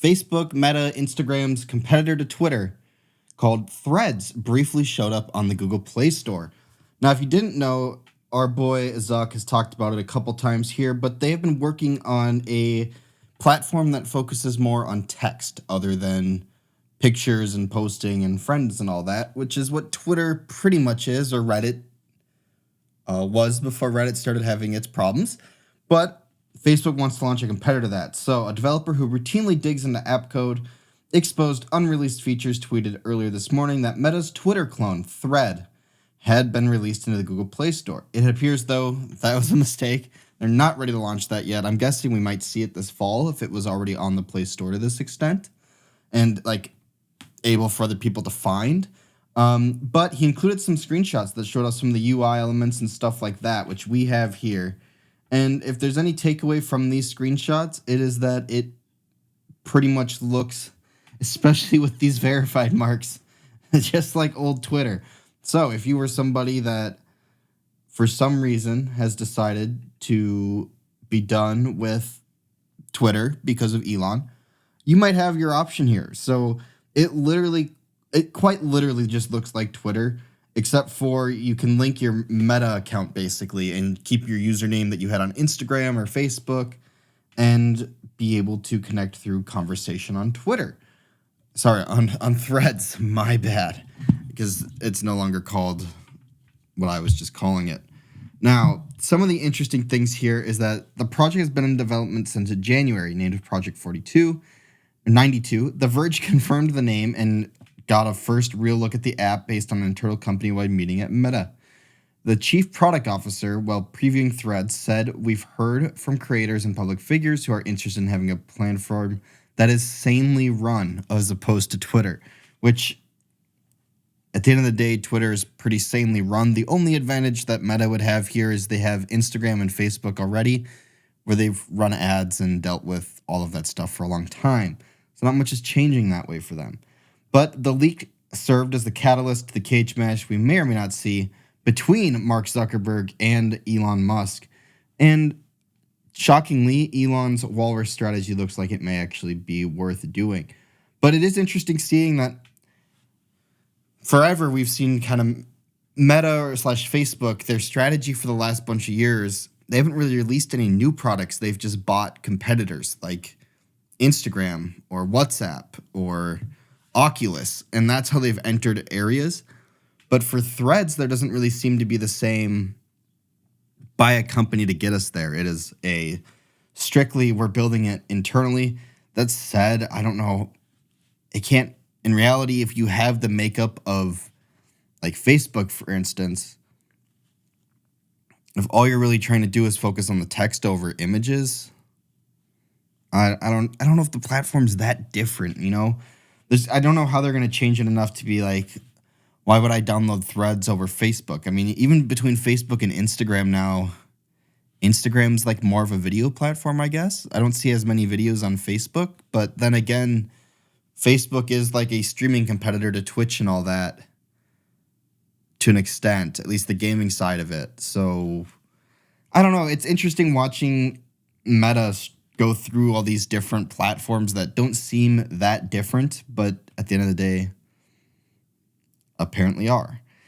Facebook, Meta, Instagram's competitor to Twitter, called Threads, briefly showed up on the Google Play Store. Now, if you didn't know, our boy Zuck has talked about it a couple times here, but they have been working on a platform that focuses more on text other than pictures and posting and friends and all that, which is what Twitter pretty much is, or Reddit was before Reddit started having its problems. But Facebook wants to launch a competitor to that. So a developer who routinely digs into app code exposed unreleased features tweeted earlier this morning that Meta's Twitter clone, Thread, had been released into the Google Play Store. It appears, though, that was a mistake. They're not ready to launch that yet. I'm guessing we might see it this fall if it was already on the Play Store to this extent and, able for other people to find. But he included some screenshots that showed us some of the UI elements and stuff like that, which we have here. And if there's any takeaway from these screenshots, it is that it pretty much looks, especially with these verified marks, just like old Twitter. So if you were somebody that, for some reason, has decided to be done with Twitter because of Elon, you might have your option here. So it quite literally just looks like Twitter, except for you can link your Meta account basically and keep your username that you had on Instagram or Facebook and be able to connect through conversation on Twitter. Sorry, on Threads, my bad, because it's no longer called what I was just calling it. Now, some of the interesting things here is that the project has been in development since January, named Project 92. The Verge confirmed the name and got a first real look at the app based on an internal company-wide meeting at Meta. The chief product officer, while previewing Threads, said, "We've heard from creators and public figures who are interested in having a platform that is sanely run as opposed to Twitter," which at the end of the day, Twitter is pretty sanely run. The only advantage that Meta would have here is they have Instagram and Facebook already, where they've run ads and dealt with all of that stuff for a long time. So not much is changing that way for them. But the leak served as the catalyst to the cage match we may or may not see between Mark Zuckerberg and Elon Musk. And shockingly, Elon's walrus strategy looks like it may actually be worth doing. But it is interesting seeing that forever we've seen kind of Meta or / Facebook, their strategy for the last bunch of years, they haven't really released any new products. They've just bought competitors like Instagram or WhatsApp or Oculus, and that's how they've entered areas. But for Threads, there doesn't really seem to be the same buy a company to get us there. It is a strictly we're building it internally. That said, I don't know. It can't, in reality, if you have the makeup of like Facebook, for instance, if all you're really trying to do is focus on the text over images, I don't know if the platform's that different, you know? I don't know how they're going to change it enough to be like, why would I download Threads over Facebook? I mean, even between Facebook and Instagram now, Instagram's like more of a video platform, I guess. I don't see as many videos on Facebook, but then again, Facebook is like a streaming competitor to Twitch and all that to an extent, at least the gaming side of it. So I don't know. It's interesting watching Meta go through all these different platforms that don't seem that different, but at the end of the day, apparently are.